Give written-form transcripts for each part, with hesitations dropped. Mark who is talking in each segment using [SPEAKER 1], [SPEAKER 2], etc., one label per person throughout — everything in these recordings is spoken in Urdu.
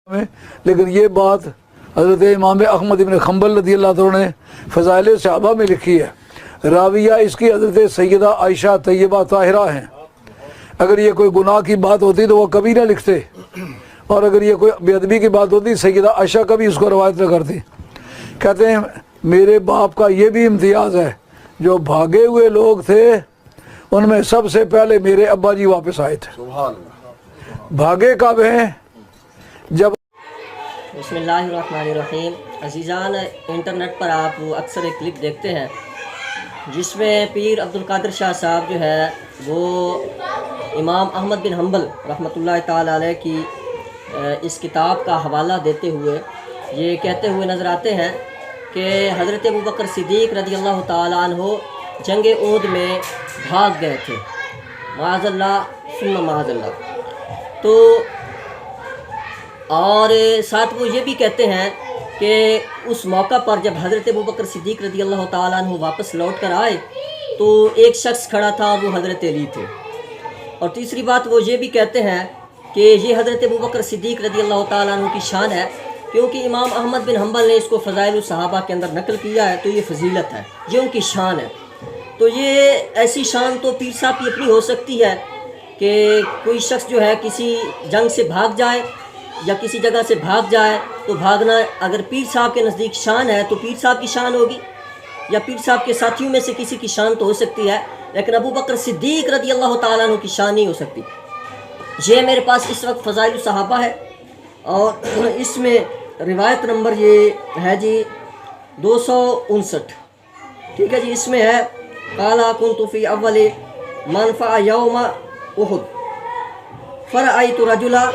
[SPEAKER 1] میں، لیکن یہ بات حضرت امام احمد بن حنبل رضی اللہ عنہ نے فضائل صحابہ میں لکھی ہے۔ راویہ اس کی حضرت سیدہ عائشہ طیبہ طاہرہ ہیں۔ اگر یہ کوئی گناہ کی بات ہوتی تو وہ کبھی نہ لکھتے، اور اگر یہ کوئی بے ادبی کی بات ہوتی سیدہ عائشہ کبھی اس کو روایت نہ کرتی۔ کہتے ہیں میرے باپ کا یہ بھی امتیاز ہے، جو بھاگے ہوئے لوگ تھے ان میں سب سے پہلے میرے ابا جی واپس آئے تھے۔ بھاگے کب ہیں؟ جب
[SPEAKER 2] بسم اللہ الرحمن الرحیم۔ عزیزان، انٹرنیٹ پر آپ اکثر ایک کلپ دیکھتے ہیں جس میں پیر عبدالقادر شاہ صاحب جو ہے وہ امام احمد بن حنبل رحمۃ اللہ تعالی علیہ کی اس کتاب کا حوالہ دیتے ہوئے یہ کہتے ہوئے نظر آتے ہیں کہ حضرت ابوبکر صدیق رضی اللہ تعالیٰ عنہ جنگ احد میں بھاگ گئے تھے، معاذ اللہ ثم معاذ اللہ۔ تو اور ساتھ وہ یہ بھی کہتے ہیں کہ اس موقع پر جب حضرت ابوبکر صدیق رضی اللہ تعالیٰ عنہ واپس لوٹ کر آئے تو ایک شخص کھڑا تھا اور وہ حضرت علی تھے۔ اور تیسری بات وہ یہ بھی کہتے ہیں کہ یہ حضرت ابوبکر صدیق رضی اللہ تعالیٰ عنہ کی شان ہے، کیونکہ امام احمد بن حنبل نے اس کو فضائل الصحابہ کے اندر نقل کیا ہے، تو یہ فضیلت ہے، یہ ان کی شان ہے۔ تو یہ ایسی شان تو پیر صاحب کی اپنی ہو سکتی ہے کہ کوئی شخص جو ہے کسی جنگ سے بھاگ جائے یا کسی جگہ سے بھاگ جائے، تو بھاگنا اگر پیر صاحب کے نزدیک شان ہے تو پیر صاحب کی شان ہوگی، یا پیر صاحب کے ساتھیوں میں سے کسی کی شان تو ہو سکتی ہے، لیکن ابوبکر صدیق رضی اللہ تعالیٰ عنہ کی شان نہیں ہو سکتی۔ یہ میرے پاس اس وقت فضائل الصحابہ ہے، اور اس میں روایت نمبر یہ ہے جی 259، ٹھیک ہے جی۔ اس میں ہے قالا کنت فی اول منفع یوم احد فرأیت رجلا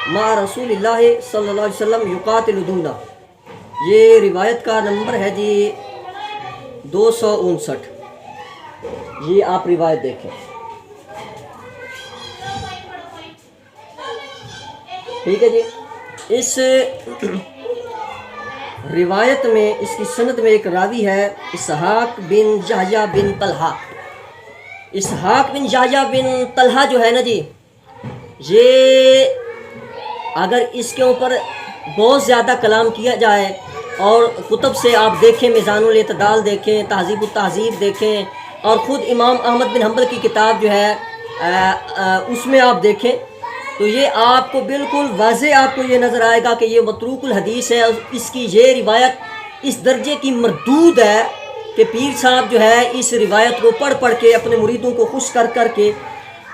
[SPEAKER 2] مع رسول اللہ صلی اللہ علیہ وسلم یقاتل دونا۔ یہ روایت کا نمبر ہے جی 259، یہ آپ روایت دیکھیں، ٹھیک ہے جی۔ اس روایت میں اس کی سند میں ایک راوی ہے اسحاق بن یحییٰ بن طلحہ۔ اسحاق بن یحییٰ بن طلحہ جو ہے نا جی، یہ اگر اس کے اوپر بہت زیادہ کلام کیا جائے اور کتب سے آپ دیکھیں، میزان الاعتدال دیکھیں، تہذیب التہذیب دیکھیں، اور خود امام احمد بن حنبل کی کتاب جو ہے اس میں آپ دیکھیں، تو یہ آپ کو بالکل واضح آپ کو یہ نظر آئے گا کہ یہ متروک الحدیث ہے، اور اس کی یہ روایت اس درجے کی مردود ہے کہ پیر صاحب جو ہے اس روایت کو پڑھ پڑھ کے اپنے مریدوں کو خوش کر کر کے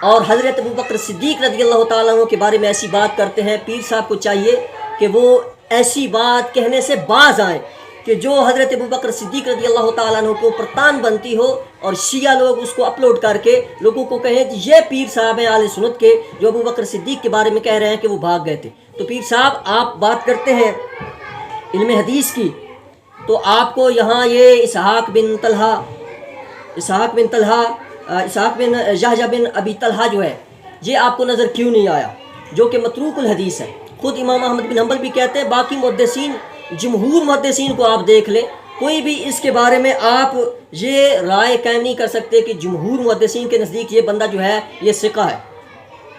[SPEAKER 2] اور حضرت ابوبکر صدیق رضی اللہ تعالیٰ عنہ کے بارے میں ایسی بات کرتے ہیں۔ پیر صاحب کو چاہیے کہ وہ ایسی بات کہنے سے باز آئیں کہ جو حضرت ابوبکر صدیق رضی اللہ تعالیٰ عنہ کو پرتان بنتی ہو، اور شیعہ لوگ اس کو اپلوڈ کر کے لوگوں کو کہیں یہ پیر صاحب ہیں اہل سنت کے جو ابوبکر صدیق کے بارے میں کہہ رہے ہیں کہ وہ بھاگ گئے تھے۔ تو پیر صاحب آپ بات کرتے ہیں علم حدیث کی، تو آپ کو یہاں یہ اسحاق بن یحییٰ بن ابی طلحہ جو ہے یہ آپ کو نظر کیوں نہیں آیا، جو کہ متروک الحدیث ہے؟ خود امام احمد بن حنبل بھی کہتے ہیں، باقی محدثین جمہور محدثین کو آپ دیکھ لیں، کوئی بھی اس کے بارے میں آپ یہ رائے قائم نہیں کر سکتے کہ جمہور محدثین کے نزدیک یہ بندہ جو ہے یہ ثقہ ہے۔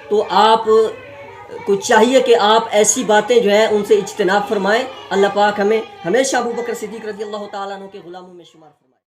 [SPEAKER 2] تو آپ کو چاہیے کہ آپ ایسی باتیں جو ہے ان سے اجتناب فرمائیں۔ اللہ پاک ہمیں ہمیشہ ابوبکر صدیق رضی اللہ تعالیٰ عنہ کے غلاموں میں شمار فرمائے۔